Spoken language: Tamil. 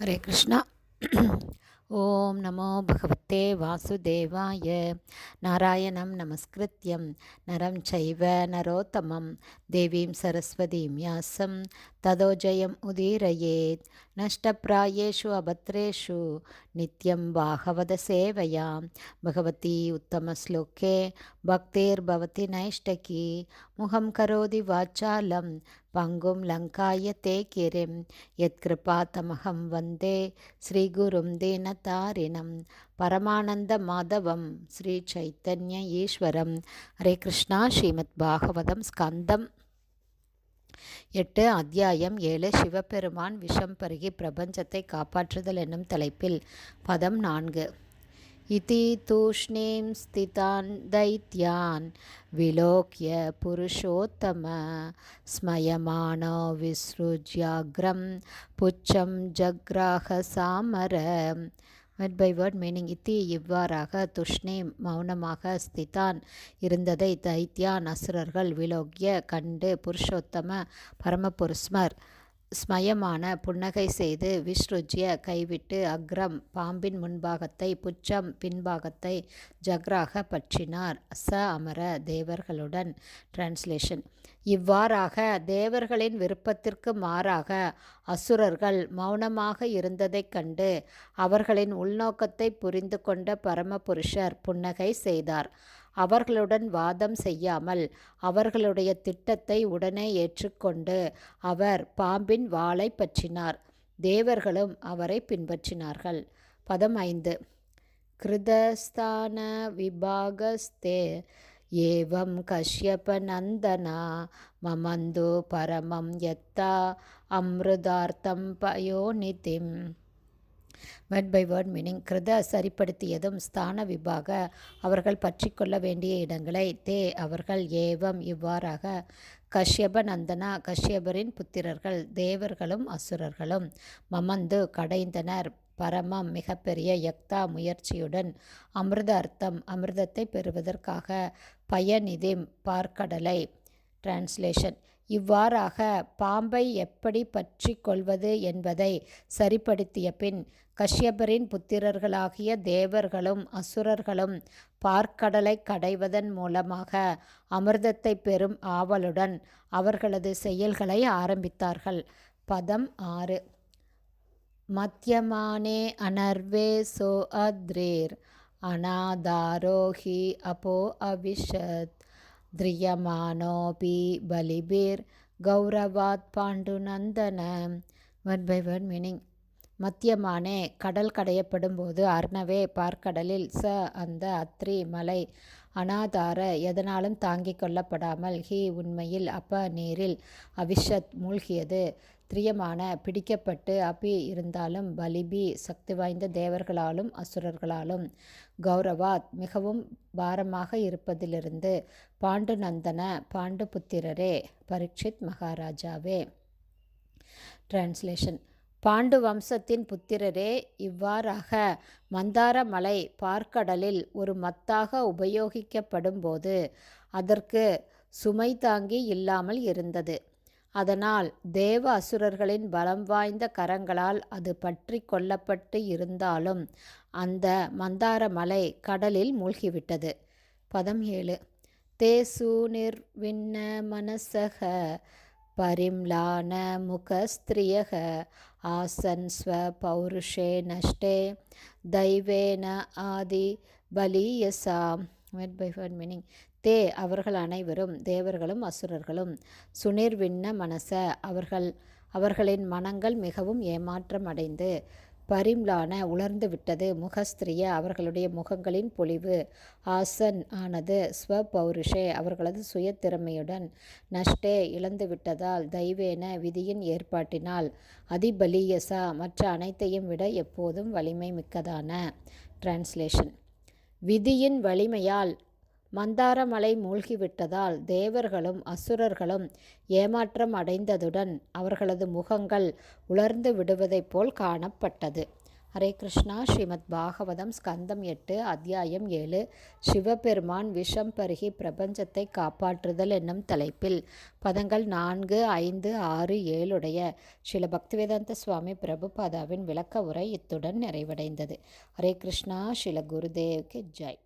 ஹரே கிருஷ்ணா. ஓம் நமோ பகவத்தே வாசுதேவாய. நாராயணம் நமஸ்கிருத்யம் நரம் சைவ நரோத்தமம் தேவீம் சரஸ்வதீம் யாசம் ததோ ஜெயம் உதீரயேத். நஷ்டப்ராயேஷு அபத்ரேஷு நித்யம் பாகவத சேவையா பகவதி உத்தமஸ்லோகே பக்தேர்பவதி நைஷ்டகி. முகம் கரோதி வாச்சாலம் பங்கும் லங்காயத்தே கிரிம் யத்கிருபாதமகம் வந்தே ஸ்ரீகுரும் தீனதாரிணம் பரமானந்த மாதவம் ஸ்ரீ சைத்தன்ய ஈஸ்வரம். ஹரே கிருஷ்ணா. ஸ்ரீமத் பாகவதம் ஸ்கந்தம் 8 அத்தியாயம் 7 சிவபெருமான் விஷம் பருகி பிரபஞ்சத்தை காப்பாற்றுதல் என்னும் தலைப்பில் பதம் 4. இதி தூஷ்ணீம் ஸ்திதான் தைத்யான் விலோக்ய புருஷோத்தம ஸ்மயமானோ விஸ்ருஜ்யாக்ரம் புச்சம் ஜக்ராக சாமர. Word by word meaning. இத்தி இவ்வாறாக துஷ்ணே மௌனமாக ஸ்திதான் இருந்ததை தைத்யான் அசுரர்கள் விலோக்ய கண்டு புருஷோத்தம பரமபுருஷ்மர் ஸ்மயமான புன்னகை செய்து விஸ்ருஜ்ய கைவிட்டு அக்ரம் பாம்பின் முன்பாகத்தை புச்சம் பின்பாகத்தை ஜக்ராக பற்றினார் ச அமர தேவர்களுடன். டிரான்ஸ்லேஷன். இவ்வாறாக தேவர்களின் விருப்பத்திற்கு மாறாக அசுரர்கள் மௌனமாக இருந்ததைக் கண்டு அவர்களின் உள்நோக்கத்தை புரிந்து கொண்ட பரமபுருஷர் புன்னகை செய்தார். அவர்களுடன் வாதம் செய்யாமல் அவர்களுடைய திட்டத்தை உடனே ஏற்றுக்கொண்டு அவர் பாம்பின் வாலை பற்றினார். தேவர்களும் அவரை பின்பற்றினார்கள். பதம் 5. கிருதஸ்தான விபாகஸ்தே ஏவம் கஷ்யப நந்தனா மமந்து பரமம் யத்தா அம்ருதார்த்தம் பயோநிதிம். Word by word meaning. கிருத சரிப்படுத்தியதும் ஸ்தான விபாக அவர்கள் பற்றி கொள்ள வேண்டிய இடங்களை தே அவர்கள் ஏவம் இவ்வாறாக கஷ்யப நந்தனா கஷ்யபரின் புத்திரர்கள் தேவர்களும் அசுரர்களும் மமந்து கடைந்தனர் பரமம் மிகப்பெரிய யக்தா முயற்சியுடன் அமிர்த அர்த்தம் அமிர்தத்தை பெறுவதற்காக பயனிதிம் பார்க்கடலை. டிரான்ஸ்லேஷன். இவ்வாறாக பாம்பை எப்படி பற்றி கொள்வது என்பதை சரிப்படுத்திய பின் கஷ்யபரின் புத்திரர்களாகிய தேவர்களும் அசுரர்களும் பார்க்கடலை கடைவதன் மூலமாக அமிர்தத்தை பெறும் ஆவலுடன் அவர்களது செயல்களை ஆரம்பித்தார்கள். பதம் 6. மத்தியமானே அனர்வே சோ அத்ரேர் அநாதாரோஹி அப்போ அவிஷத் த்ரியமானோபி பலிபீர் கௌரவாத் பாண்டுநந்தன. Word by word meaning. மத்தியமானே கடல் கடையப்படும் போது அர்ணவே பார்க்கடலில் ச அந்த அத்ரி மலை அனாதார எதனாலும் தாங்கிக் கொள்ளப்படாமல் ஹி உண்மையில் அப்ப நீரில் அவிஷத் மூழ்கியது திரியமான பிடிக்கப்பட்டு அபி இருந்தாலும் பலிபி சக்தி வாய்ந்த தேவர்களாலும் அசுரர்களாலும் கௌரவாத் மிகவும் பாரமாக இருப்பதிலிருந்து பாண்டுநந்தன பாண்டு புத்திரரே பரீட்சித் மகாராஜாவே. டிரான்ஸ்லேஷன். பாண்டு வம்சத்தின் புத்திரரே இவ்வாறாக மந்தார மலை பார்க்கடலில் ஒரு மத்தாக உபயோகிக்கப்படும் போது அதற்கு சுமை தாங்கி இல்லாமல் இருந்தது. அதனால் தேவ அசுரர்களின் பலம் வாய்ந்த கரங்களால் அது பற்றி கொள்ளப்பட்டு இருந்தாலும் அந்த மந்தார மலை கடலில் மூழ்கிவிட்டது. பதம் 7. தேசு நிர்விண்ண மனசக பரிம்லான முகஸ்திரியக ஆசன் ஸ்வ பௌருஷே நஷ்டே தைவேன ஆதி பலியசா. Word by word meaning. தே அவர்கள் அனைவரும் தேவர்களும் அசுரர்களும் சுனிர்விண்ண மனச அவர்களின் மனங்கள் மிகவும் ஏமாற்றம் அடைந்து பரிம்லான உலர்ந்து விட்டது முகஸ்திரிய அவர்களுடைய முகங்களின் பொலிவு ஆசன் ஆனது ஸ்வ பௌருஷே அவர்களது சுய திறமையுடன் நஷ்டே இழந்து விட்டதால் தெய்வேன விதியின் ஏற்பாட்டினால் அதிபலியசா மற்ற அனைத்தையும் விட எப்போதும் வலிமை மிக்கதான. டிரான்ஸ்லேஷன். விதியின் வலிமையால் மந்தாரமலை மூழ்கிவிட்டதால் தேவர்களும் அசுரர்களும் ஏமாற்றம் அடைந்ததுடன் அவர்களது முகங்கள் உலர்ந்து விடுவதைப் போல் காணப்பட்டது. ஹரே கிருஷ்ணா. ஸ்ரீமத் பாகவதம் ஸ்கந்தம் 8 அத்தியாயம் 7 சிவபெருமான் விஷம் பருகி பிரபஞ்சத்தை காப்பாற்றுதல் என்னும் தலைப்பில் பதங்கள் 4, 5, 6, 7 உடைய ஸ்ரீல பக்திவேதாந்த சுவாமி பிரபுபாதாவின் விளக்க உரை இத்துடன் நிறைவடைந்தது. ஹரே கிருஷ்ணா. ஸ்ரீல குருதேவ்க்கு ஜெய்.